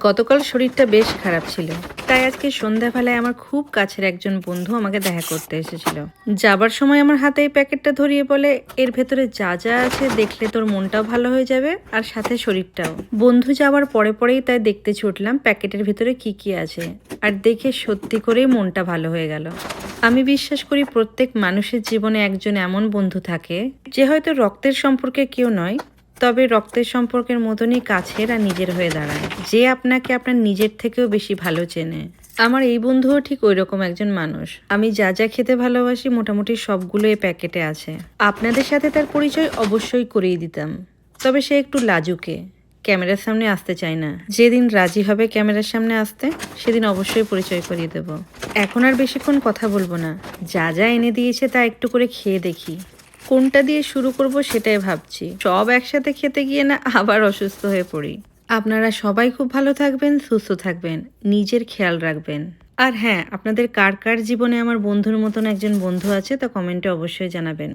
গতকাল শরীরটা বেশ খারাপ ছিল, তাই আজকে সন্ধ্যাবেলায় আমার খুব কাছের একজন বন্ধু আমাকে দেখা করতে এসেছিল। যাবার সময় আমার হাতে এই প্যাকেটটা ধরিয়ে বলে, এর ভেতরে যা যা আছে দেখলে তোর মনটাও ভালো হয়ে যাবে আর সাথে শরীরটাও। বন্ধু যাওয়ার পরে পরেই তাই দেখতে ছুটলাম প্যাকেটের ভেতরে কি কি আছে, আর দেখে সত্যি করেই মনটা ভালো হয়ে গেল। আমি বিশ্বাস করি প্রত্যেক মানুষের জীবনে একজন এমন বন্ধু থাকে যে হয়তো রক্তের সম্পর্কে কেউ নয়, তবে রক্তের সম্পর্কের মতনই কাছের আর নিজের হয়ে দাঁড়ায়, যে আপনাকে আপনার নিজের থেকেও বেশি ভালো চেনে। আমার এই বন্ধুও ঠিক ওই রকম একজন মানুষ। আমি যা যা খেতে ভালোবাসি মোটামুটি সবগুলো এই প্যাকেটে আছে। আপনাদের সাথে তার পরিচয় অবশ্যই করিয়ে দিতাম, তবে সে একটু লাজুকে, ক্যামেরার সামনে আসতে চায় না। যেদিন রাজি হবে ক্যামেরার সামনে আসতে, সেদিন অবশ্যই পরিচয় করিয়ে দেব। এখন আর বেশিক্ষণ কথা বলবো না, যা যা এনে দিয়েছে তা একটু করে খেয়ে দেখি। কোনটা দিয়ে শুরু করব সেটাই ভাবছি। সব একসাথে খেতে গিয়ে না আবার অসুস্থ হয়ে পড়ি। আপনারা সবাই খুব ভালো থাকবেন, সুস্থ থাকবেন, নিজের খেয়াল রাখবেন। আর হ্যাঁ, আপনাদের কার কার জীবনে আমার বন্ধুর মতন একজন বন্ধু আছে তা কমেন্টে অবশ্যই জানাবেন।